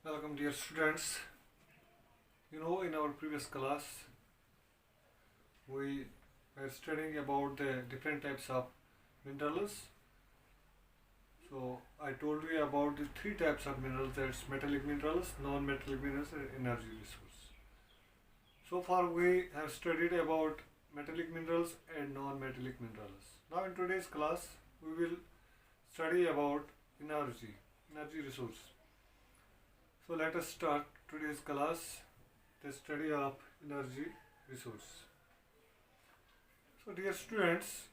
Welcome, dear students. In our previous class, we were studying about the different types of minerals. So, I told you about the three types of minerals, that's metallic minerals, non-metallic minerals, and energy resource. So far, we have studied about metallic minerals and non-metallic minerals. Now, in today's class, we will study about energy resource. So let us start today's class, the study of energy resource. So dear students,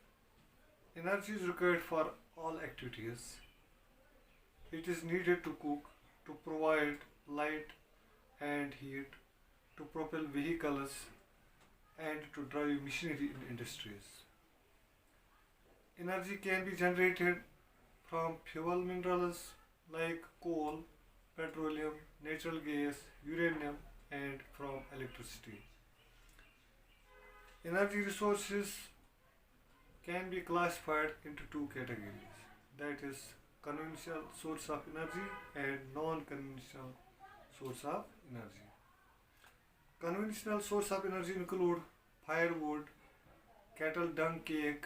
energy is required for all activities. It is needed to cook, to provide light and heat, to propel vehicles and to drive machinery in industries. Energy can be generated from fuel minerals like coal, petroleum, natural gas, uranium, and from electricity. Energy resources can be classified into two categories, that is, conventional source of energy and non-conventional source of energy. Conventional source of energy include firewood, cattle dung cake,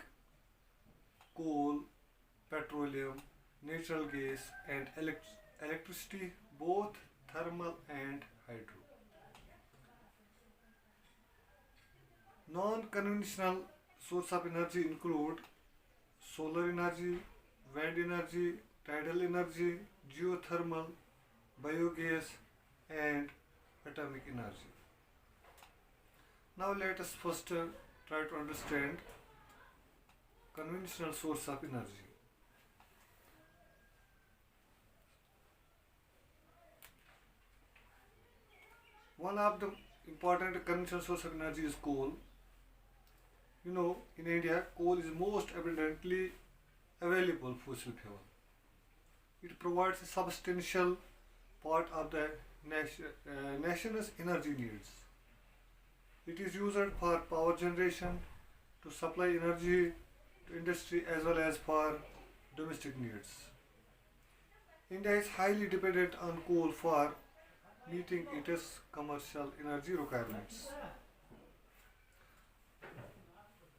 coal, petroleum, natural gas, and electricity, both thermal and hydro. Non-conventional source of energy include solar energy, wind energy, tidal energy, geothermal, biogas, and atomic energy. Now let us first try to understand conventional source of energy. One of the important conventional source of energy is coal. In India, coal is most abundantly available fossil fuel. It provides a substantial part of the nation's energy needs. It is used for power generation, to supply energy to industry as well as for domestic needs. India is highly dependent on coal for meeting its commercial energy requirements.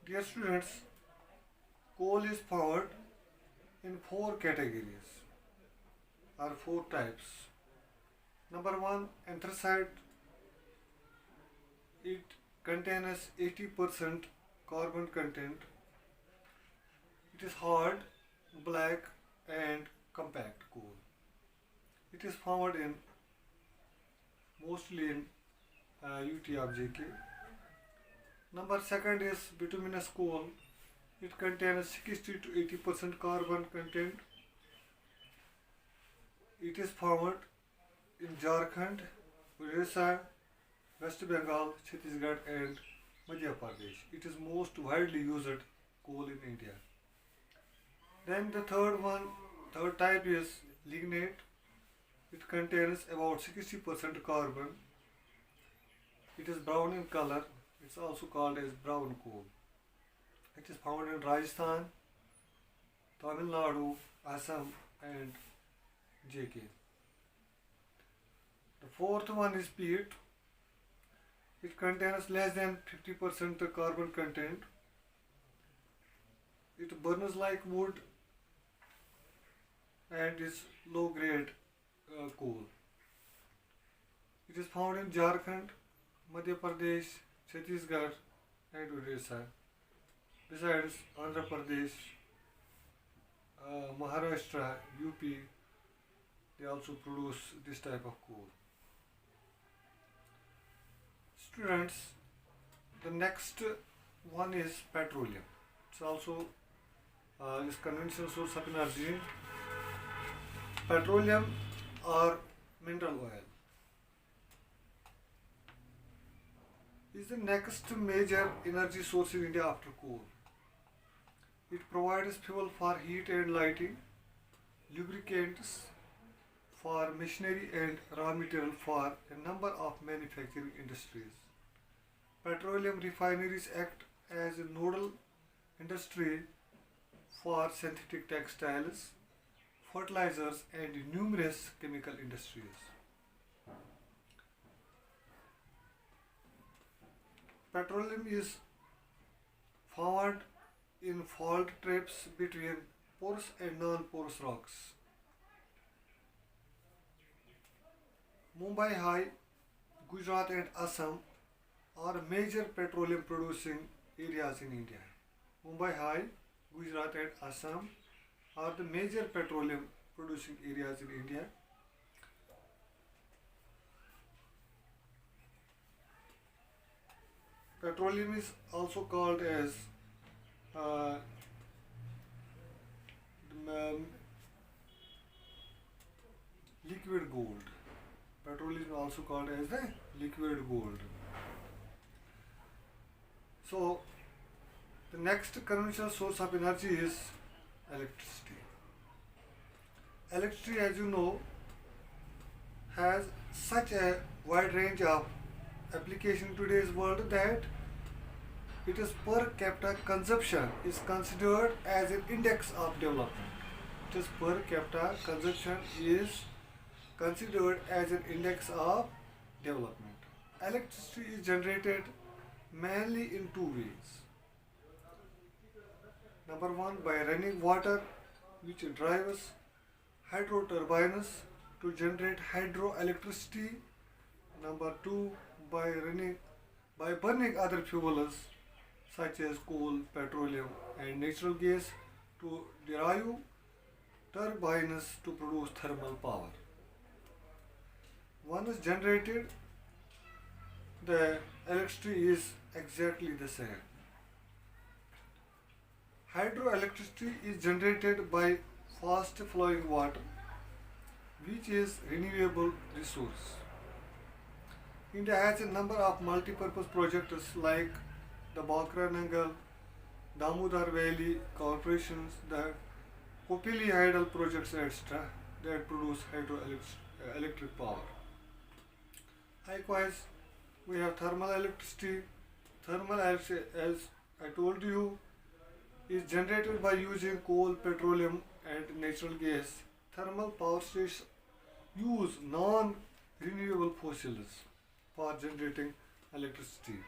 Dear students, coal is found in four categories or four types. Number one, anthracite. It contains 80% carbon content. It is hard, black, and compact coal. It is found in mostly in UT of JK. Number second is bituminous coal. It contains 60 to 80% carbon content. It is found in Jharkhand, Odisha, West Bengal, Chhattisgarh, and Madhya Pradesh. It is most widely used coal in India. Then the third type is lignite. It contains about 60% carbon. It is brown in color. It's also called as brown coal. It is found in Rajasthan, Tamil Nadu, Assam, and JK. The fourth one is peat. It contains less than 50% carbon content. It burns like wood and is low grade coal. It is found in Jharkhand, Madhya Pradesh, Chhattisgarh, and Odisha. Besides Andhra Pradesh, Maharashtra, UP, they also produce this type of coal. Students, the next one is petroleum. It's also is conventional source of energy. Petroleum or mineral oil is the next major energy source in India after coal. It provides fuel for heat and lighting, lubricants for machinery, and raw material for a number of manufacturing industries. Petroleum refineries act as a nodal industry for synthetic textiles, fertilizers, and numerous chemical industries. Petroleum is found in fault traps between porous and non-porous rocks. Mumbai High, Gujarat and Assam are major petroleum producing areas in India. Mumbai High, Gujarat and Assam are the major petroleum producing areas in India. Petroleum is also called as uh, um, liquid gold. Petroleum is also called as the liquid gold. So, the next conventional source of energy is electricity. Electricity, as you know, has such a wide range of application in today's world that it is per capita consumption is considered as an index of development. It is per capita consumption is considered as an index of development. Electricity is generated mainly in two ways. Number one, by running water, which drives hydro turbines to generate hydroelectricity. Number two, by burning other fuels such as coal, petroleum, and natural gas to derive turbines to produce thermal power. One is generated, the electricity is exactly the same. Hydroelectricity is generated by fast flowing water, which is renewable resource. India has a number of multi-purpose projects like the Bakra Nangal, Damodar Valley corporations, the Kopili Hydel projects, etc., that produce hydroelectric power. Likewise, we have thermal electricity. Thermal electricity, as I told you, is generated by using coal, petroleum, and natural gas. Thermal power stations use non-renewable fossils for generating electricity.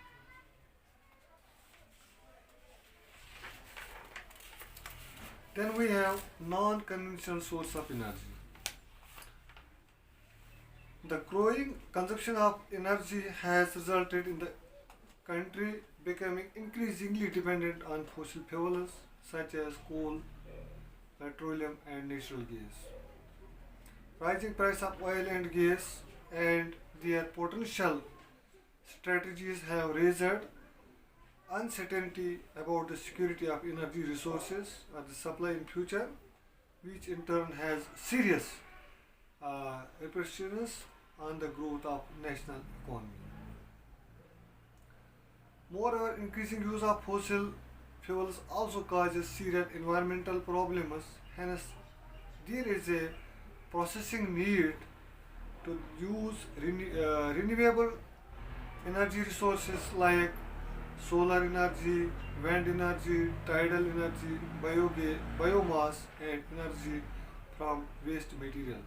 Then we have non-conventional source of energy. The growing consumption of energy has resulted in the country becoming increasingly dependent on fossil fuels such as coal, petroleum, and natural gas. Rising price of oil and gas and their potential strategies have raised uncertainty about the security of energy resources or the supply in future, which in turn has serious repercussions on the growth of national economy. Moreover, increasing use of fossil fuels also causes serious environmental problems. Hence, there is a processing need to use renewable energy resources like solar energy, wind energy, tidal energy, biomass, and energy from waste materials.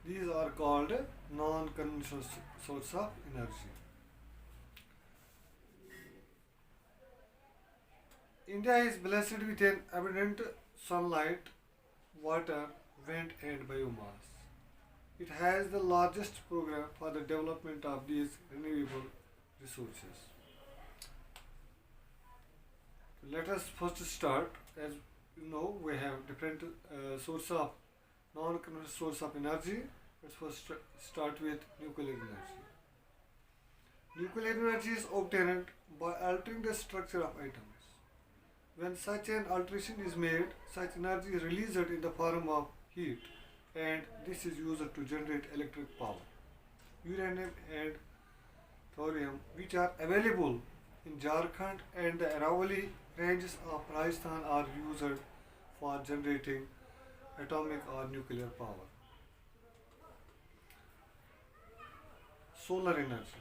These are called non-conventional source of energy. India is blessed with an abundant sunlight, water, wind, and biomass. It has the largest program for the development of these renewable resources. Let us first start. As you know, we have different source of non-conventional source of energy. Let's first start with nuclear energy. Nuclear energy is obtained by altering the structure of atoms. When such an alteration is made, such energy is released in the form of heat, and this is used to generate electric power. Uranium and thorium, which are available in Jharkhand and the Aravalli ranges of Rajasthan, are used for generating atomic or nuclear power. Solar energy.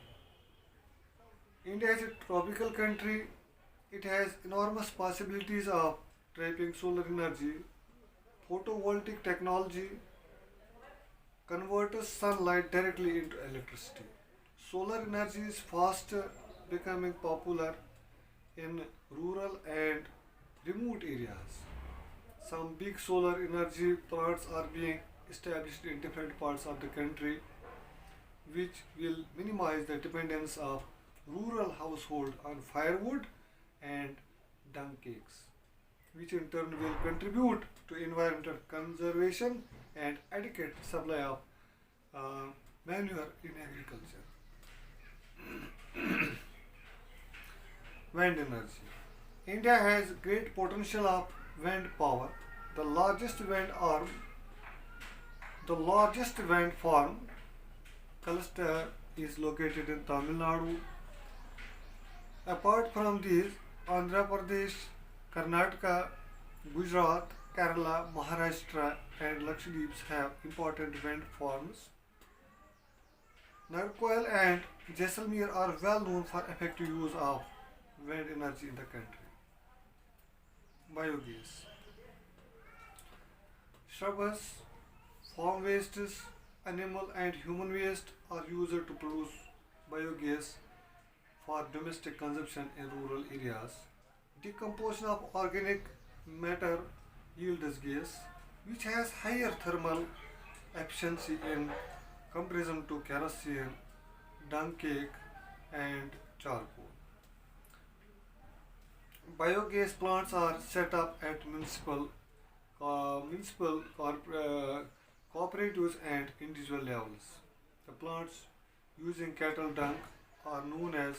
India is a tropical country. It has enormous possibilities of trapping solar energy. Photovoltaic technology converts sunlight directly into electricity. Solar energy is fast becoming popular in rural and remote areas. Some big solar energy plants are being established in different parts of the country, which will minimize the dependence of rural household on firewood and dung cakes, which in turn will contribute to environmental conservation and adequate supply of uh, manure in agriculture. Wind energy. India has great potential of wind power. The largest wind arm, the largest wind farm cluster is located in Tamil Nadu. Apart from these, Andhra Pradesh, Karnataka, Gujarat, Kerala, Maharashtra, and Lakshadweep have important wind farms. Narkoil and Jaisalmer are well known for effective use of wind energy in the country. Biogas. Shrubs, farm wastes, animal and human waste are used to produce biogas for domestic consumption in rural areas. Decomposition of organic matter yields gas, which has higher thermal efficiency in comparison to kerosene, dung cake, and charcoal. Biogas plants are set up at cooperatives and individual levels. The plants using cattle dung are known as